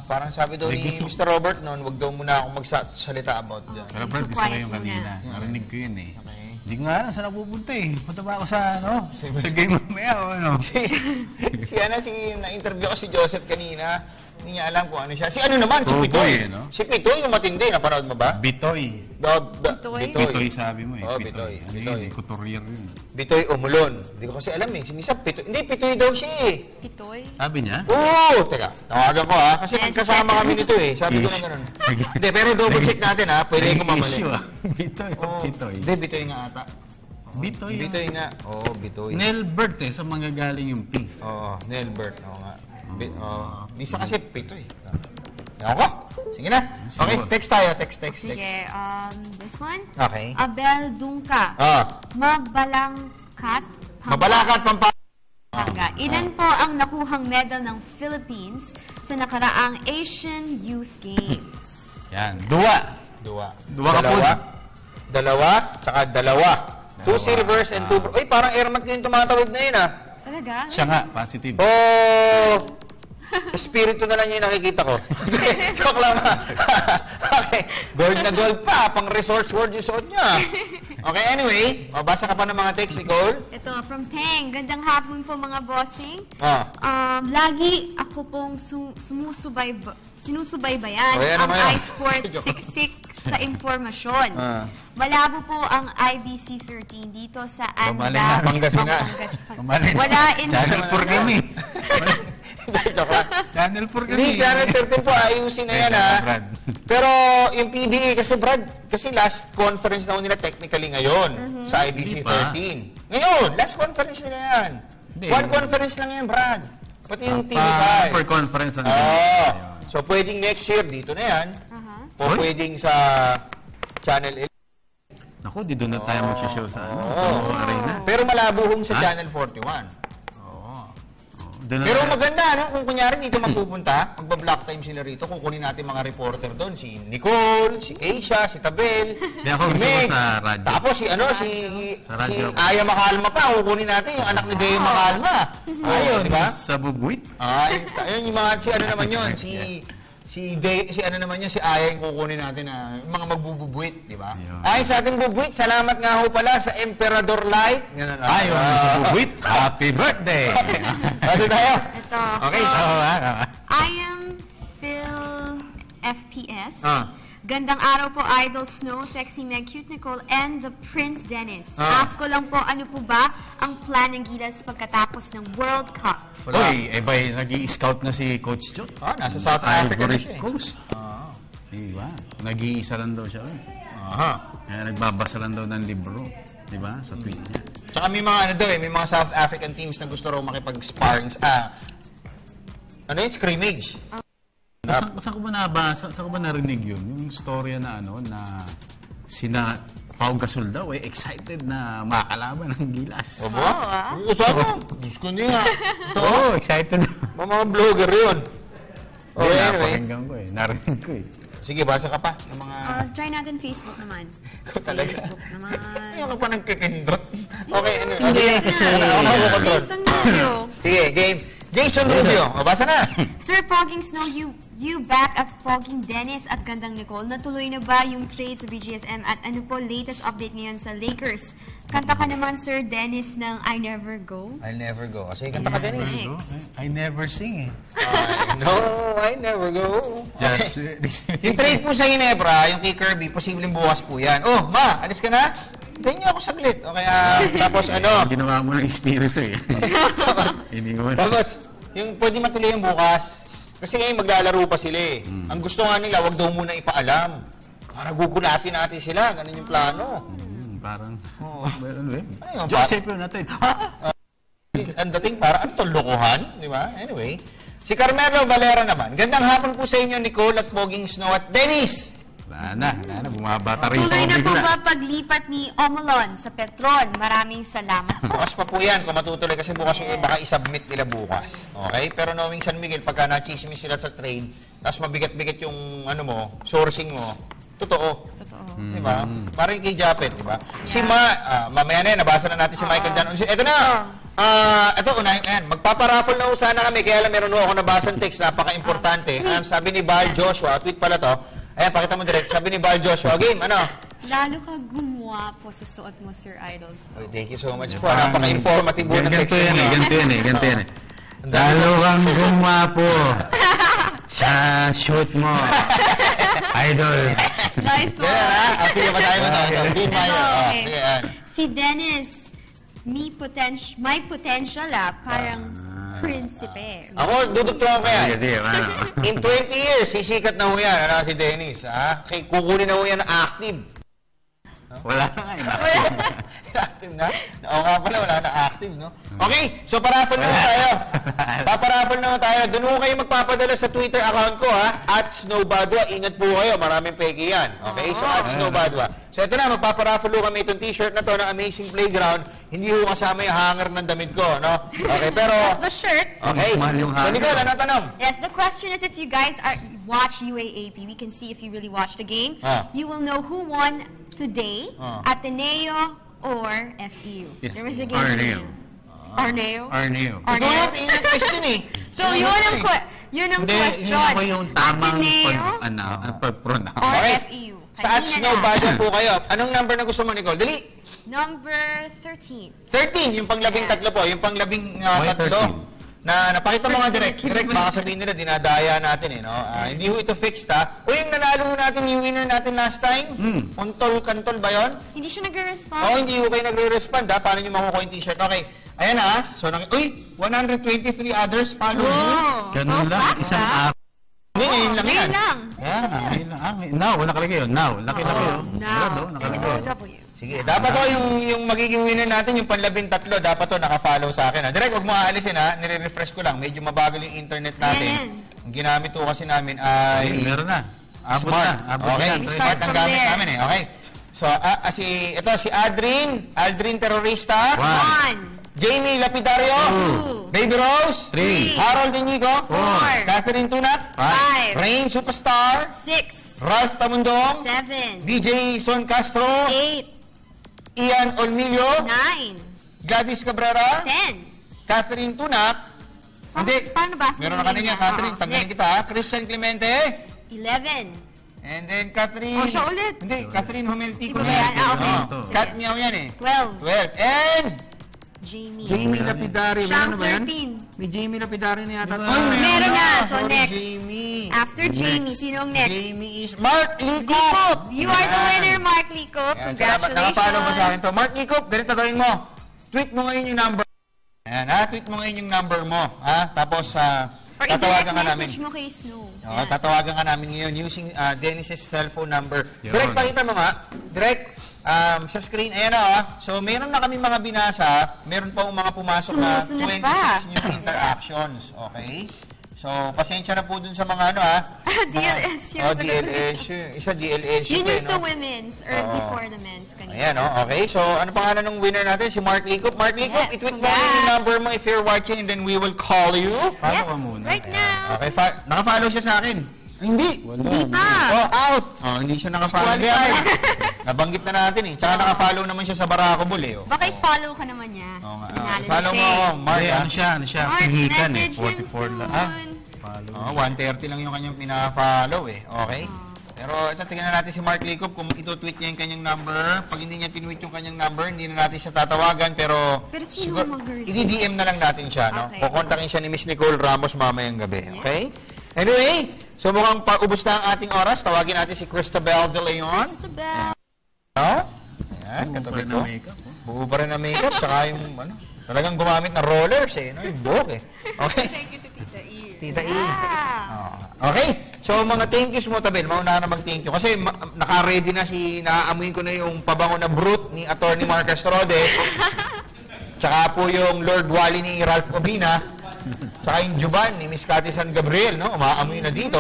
A: parang sabi daw ni Mr. Robert noon, wag daw muna akong magsalita about dyan.
L: Pero Brad, isa yung kanina. Narinig ko yun eh. Hindi ko nga alam saan napupunta eh. Punta ba ako sa game mamaya o ano?
A: Na-interview ko si Joseph kanina. Hindi niya alam kung ano siya. Si ano naman? Si
L: Pitoy.
A: Pitoy. Si Pitoy yung matindi. Napanood mo ba?
L: Bitoy.
A: Bitoy
L: sabi mo eh.
A: Bitoy.
L: Bitoy. Couturier yun.
A: Bitoy Umulon. Hindi ko kasi alam eh. Sinisap Pitoy. Hindi, Pitoy daw siya eh.
M: Pitoy?
L: Sabi niya?
A: Oo! Teka, tawagan ko ha. Kasi nagsasama kami nito eh. Sabi ko na ganun. Hindi, pero double check natin ha. Pwede ko mamali.
L: Bitoy. Bitoy.
A: Hindi, Bitoy nga ata.
L: Bitoy.
A: Bitoy nga. Oo, Bitoy.
L: Nelbert eh. Sa mga galing yung P.
A: Oo, Nelbert. Oo nga. Misa kasi Pitoy. Ako? Sige na. Okay, text tayo. Text.
M: Sige, this one?
A: Okay.
M: Abel Dungka. Mabalangkat,
A: Pampanga.
M: Ilan po ang nakuhang medal ng Philippines sa nakaraang Asian Youth Games?
L: Yan.
A: Dua
L: ka po.
A: Tsaka dalawa. 2 silvers and 2... Uy, parang airmat ko yung tumatawag na yun ah.
M: Talaga?
L: Siya nga, positive.
A: Espiritu na lang yung nakikita ko. Joke lang ha. Okay. Gold na gold pa. Pang resort word yung suot niya. Okay, anyway. Mabasa ka pa ng mga text, Nicole?
M: Ito, from Teng. Gandang hapon po mga bossing. Lagi ako pong sinusubaybayan ang iSports Siksik sa impormasyon. Malabo po ang IBC 13 dito sa Anda.
A: Pangasinan.
M: Wala in...
L: Channel 4 kami. Channel 4 kami.
A: Hindi, Channel 13 po. Ayusin na yan ha. Pero yung PBA kasi Brad, kasi last conference na nila technically ngayon sa IBC 13. Ngayon, last conference nila yan. One conference lang yan, Brad. Pati yung TV5.
L: Per conference.
A: So, pwedeng next year dito na yan. O pwedeng sa Channel 11.
L: Naku, di doon na tayo mag-show sa arena.
A: Pero malabo hong sa Channel 41. Pero maganda, no? Kung kunyari dito mapupunta, magba-block time sila rito, kukunin natin mga reporter doon. Si Nicole, si Aisha, si Tabel, si Meg. Tapos si Aya Makalma pa, kukunin natin yung anak ni Deo Makalma. Ayun, di ba?
L: Sa Bubuit?
A: Ayun yung mga, si ano naman yun, si ano naman yun, si Aya yung kukunin natin na mga magbububuit, di ba? Ay, sa ating bubuit, salamat nga ho pala sa Emperador Light.
L: Ayun, sa bubuit, happy birthday!
A: Kasi tayo.
M: Ito.
A: Okay.
M: I am Phil FPS. Gandang araw po, Idol Snow, Sexy Meg, Cute Nicole, and the Prince Dennis. Ask ko lang po, ano po ba ang plan ng Gilas pagkatapos ng World Cup?
L: Uy, nag-i-scout na si Coach Jot.
A: Nasa South Africa na siya.
L: Coast. Diba? Nag-iisa lang daw siya. Kaya nagbabasa lang daw ng libro. Diba? Sa tweet niya.
A: Tsaka may mga may mga South African teams na gusto raw makipag-sparring. Scrimmage.
L: Saan ko ba nabasa? Saan ko ba narinig yun? Yung storya na sina Pau Gasol daw excited na makalaban ng Gilas.
A: Diyos ko niya.
L: Oo, excited.
A: Mga vlogger yun.
L: Napakinggan ko narinig ko
A: Sige, basa ka pa ng mga...
M: Try natin Facebook naman.
A: Ikaw talaga.
M: Facebook naman.
A: Ayaw ka pa nagpipindot. Okay, ano?
G: Hindi yan kasi...
M: Jason Rubio.
A: Sige, game. Jason Rubio. O, basa na.
M: Sir Poging Snow, you back at Poging Dennis at Gandang Nicole. Natuloy na ba yung trade sa BGSM? At ano po latest update ngayon sa Lakers? Kanta ka naman, Sir Dennis, ng I Never Go.
A: I'll never go. Kasi kanta ka, Dennis.
L: I never sing eh.
A: No, I never go.
L: Just,
A: Yung trade po sa Ginebra, yung kay Kirby, posibleng bukas po yan. Oh, ma, alis ka na? Hintayin niyo ako saglit. Okay, tapos ano?
G: Ginawa mo ng espiritu eh. Iniwan.
A: Tapos, yung pwede matuloy yung bukas. Kasi ngayon maglalaro pa sila eh. Ang gusto nga nila, wag daw muna ipaalam. Para gugulatin natin sila. Ganun yung plano.
G: Parang, ano eh?
A: Ayun,
G: Joseph yun natin.
A: Ang dating para, ano to, lokohan? Di ba? Anyway. Si Carmelo Valera naman. Gandang hapon po sa inyo, Nicole at Poging Snow at Dennis.
G: Wala na, bumabata rin.
M: Tuloy na po ba paglipat ni Omolon sa Petron? Maraming salamat po.
A: Bukas pa po yan kung matutuloy kasi bukas baka isubmit nila bukas. Okay? Pero knowing San Miguel, pagka na-chismis sila sa trade, tapos mabigat-bigat yung ano mo, sourcing mo, totoo. Diba? Parang kay Japet, diba? Si mamaya na yan, nabasa na natin si Michael Jan. Ito na! Ito, unahin, ayan, magpaparaffle na sana kami, kaya lang meron ako nabasang text, napaka-importante. Sabi ni Val Joshua, tweet pala to, ayan, pakita mo direct, sabi ni Val Joshua, game, ano?
M: Lalo ka gumawa po sa suot mo, Sir Idol.
A: Thank you so much po, napaka-informative po ng text.
G: Ganito yan eh. Lalo kang gumapo sa shoot mo. Idol.
M: Nice one.
A: Sige, patayin mo to. Game Mayo. Sige, yan.
M: Si Dennis, may potential parang prinsipe.
A: Ako, dudugtungan ko yan.
G: Sige,
A: In 20 years, sisikat na ho yan. Ano si Dennis, ha? Kukunin na ho yan ng active.
G: Wala na nga.
A: Active na? Oo nga pala, wala na active, no? Okay, so parapol naman tayo. Paparapol naman tayo. Doon ho kayo magpapadala sa Twitter account ko, ha? @snowbadwa. Ingat po kayo, maraming peke yan. Okay, so @snowbadwa. So ito na, magpaparapol ho kami itong t-shirt na to ng Amazing Playground. Hindi ho kasama yung hanger ng damit ko, no? Okay, pero...
M: The shirt.
A: Okay, so Nicole, ano tanong?
M: Yes, the question is if you guys watch UAAP, we can see if you really watch the game. You will know who won today, Ateneo or FEU. There was a game. Arneo.
A: Ito yung question eh.
M: So yun ang question.
G: Ako yung tamang
M: Ateneo
G: pag-pronounce.
M: or FEU.
A: Sa @snowbadwa po kayo. Anong number na gusto mo, Nicole? Dali.
M: Number 13.
A: 13, yung pang-13 po. Yung pang-13 na napakita mo nga direct. Direct, baka sabihin nila, dinadaya natin eh, no? Hindi ho ito fixed, ha? O yung nanalo natin, yung winner natin last time, Kantol ba yun?
M: Hindi siya nagre-respond.
A: Oo, hindi ho kayo nagre-respond, ha? Paano nyo makukuha yung t-shirt? Okay, ayan ha. So, 123 others follow you.
G: Ganun lang, isang araw.
A: Ngayon lang yan.
M: Ngayon lang.
G: Now, nakalagay yun. Now, laki-laki yun.
M: Now.
A: Sige, dapat to yung magiging winner natin, yung panlabing tatlo, dapat to naka-follow sa akin. Direct, huwag mo aalisin ha, nire-refresh ko lang. Medyo mabagal yung internet natin. Ang ginamit ko kasi namin ay...
G: Meron na. Abot
A: Smart.
G: na.
A: Okay, smart ang gamit namin eh. Okay. So, si Aldrin Terrorista.
M: 1.
A: Jamie Lapidario.
M: 2.
A: Baby Rose.
G: 3.
A: Harold Inigo.
M: 4.
A: Catherine Tunat.
M: 5.
A: Rain Superstar.
M: 6.
A: Ralph Tamundong.
M: 7.
A: DJ Son Castro.
M: 8.
A: Ian Olmilio.
M: 9.
A: Gladys Cabrera.
M: 10.
A: Catherine Tunak. Hindi.
M: Paano ba?
A: Meron na kanina, Catherine. Tanggalin kita, ha? Christian Clemente.
M: 11.
A: And then Catherine...
M: siya ulit.
A: Hindi, Catherine Humeltico.
M: Iba yan? Okay.
A: Cat Meow yan eh.
M: 12.
A: 12. And...
M: Jamie
A: Lapidari.
M: Siyang
A: Ano ba yan?
M: 13.
A: May Jamie Lapidari na yata.
M: Meron na. So
A: Sorry,
M: next.
A: Jamie.
M: After Jamie, sinong next?
A: Jamie is... Mark Licop!
M: Likop. You are the winner, Mark Likop.
A: Yan, salamat. Nakapalo mo sa akin to. Mark Licop, ganito gawin mo. Tweet mo ngayon yung number. Ayan, ha? Tweet mo ngayon yung number mo. Ha? Tapos,
M: or
A: tatawagan ka
M: i-direct
A: namin.
M: message mo kay Snow.
A: Tatawagan ka namin ngayon using Dennis's cellphone number. Direct, pakita mo nga. Direct, sa screen, ayan na. So, meron na kami mga binasa. Meron pa mga pumasok na 26 new interactions. Okay? So, pasensya na po dun sa mga
M: DLS yun.
A: DLS yun. Isa DLS yun.
M: Yun yung sa women's or before the men's.
A: Ayan, okay. So, ano pangalan ng winner natin? Si Mark Licop. Mark Licop, i-tweet mo yung number mo if you're watching and then we will call you.
M: Yes, right now.
A: Okay, naka-follow siya sa akin. Hindi.
L: Wala.
A: Oh, out. Oh, hindi siya naka-follow. Nabanggit na natin eh. Tsaka naka-follow naman siya sa Barako Bull eh. Oh.
M: Baka i-follow ka naman niya.
A: Oo nga.
M: Pinalo
A: Follow
M: siya
A: mo ako,
M: eh.
A: Mark.
L: Ano siya?
M: Mark,
L: Pinihikan eh.
M: message him
L: 44 lang.
M: soon.
L: Follow.
A: 130 lang yung kanyang pina-follow eh. Okay? Pero ito, tingnan natin si Mark Licob kung ito-tweet niya yung kanyang number. Pag hindi niya tinweet yung kanyang number, hindi na natin siya tatawagan. Pero
M: sino mag-girls?
A: i-DM na lang natin siya. No?
M: Okay.
A: Kukontakin siya ni Miss Nicole Ramos mamayang gabi. Okay? Anyway, so mukhang ubos na ang ating oras. Tawagin natin si Cristabel De Leon.
M: Cristabel.
A: Ayan, katabi ko. Buo pa rin na makeup. Tsaka yung, talagang gumamit na rollers eh. No? Yung buhok eh. Okay?
B: Thank you to Tita E.
A: Tita E. Okay. So, mga thank yous mo, Tabel. Mauna ka na mag-thank you. Kasi naka-ready na naaamuin ko na yung pabango na brute ni Atty. Mark Castrodes. Tsaka po yung Lord Wally ni Ralph Obina. Tsaka yung Juban ni Miss Cathy San Gabriel, no? Umaamoy na dito.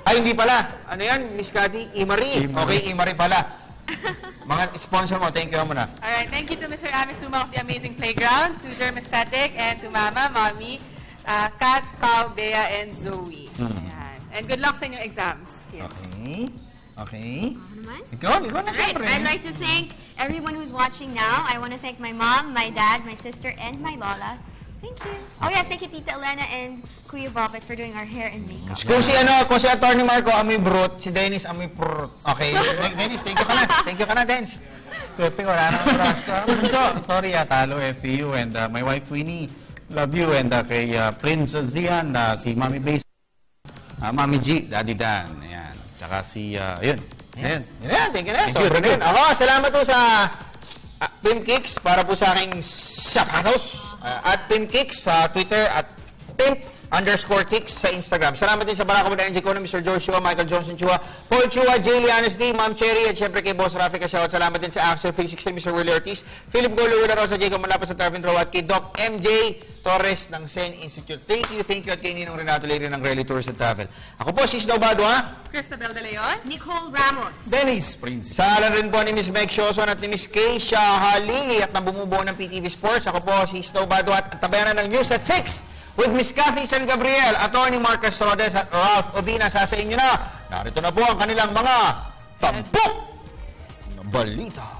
A: Ay, hindi pala. Ano yan, Miss Cathy? Imari. Okay, Imari pala. Mga sponsor mo, thank you muna.
B: Alright, thank you to Mr. Amis Tuma of the Amazing Playground, to Dermaesthetic, and to Mama, Mommy, Kat, Pao, Bea, and Zoe. Ayan. And good luck sa inyong exams. Yes.
A: Okay. Okay.
M: Ikaw
A: na
M: Alright,
A: siyempre.
M: I'd like to thank everyone who's watching now. I want to thank my mom, my dad, my sister, and my lola. Thank you. Oh yeah, thank you Tita Elena and Kuya Bobet for doing our hair and makeup.
A: Kung si Atty. Marco amoy brute, si Dennis amoy prut. Okay. Dennis, thank you ka na. Thank you ka na, Dennis.
L: Swerte, wala nang oras. Sorry, talo FPU and my wife Winnie. Love you. And kay Prince Zian, si Mami Base, Mami G, Daddy Dan. Ayan. Tsaka si, yun. Ayan.
A: Yan, thank you na. Sobra na yun. Ako, salamat po sa Pimp Kicks para po sa aking sapatos. At Pimp Kicks sa Twitter at Pimp_Kicks sa Instagram. Salamat din sa Barako Bull Energy Economy, Mr. George Chua, Michael Johnson Chua, Paul Chua, Jaylee Anesty, Ma'am Cherry, at syempre kay Boss Rafi Cashaw. Salamat din sa Axel 360, Mr. Willie Ortiz, Philip Golo, Willa Rosa, Jacob Malapa sa Tarvin Row, at kay Doc MJ Torres ng Sen Institute. Thank you, at kay Ninong Renato Leary ng Rally Tours at Travel. Ako po, si Snow Badwa,
B: Cristabel De Leon,
M: Nicole Ramos,
L: Dennis Prince.
A: sa alan rin po ni Miss Meg Sioson at ni Miss Keisha Halili at na bumubuo ng PTV Sports. Ako po si Snow Badwa at tabayanan ng News at 6 with Miss Cathy San Gabriel, Atty. Mark Castrodes at Ralph Obina. Sa inyo na, narito na po ang kanilang mga tampok na balita.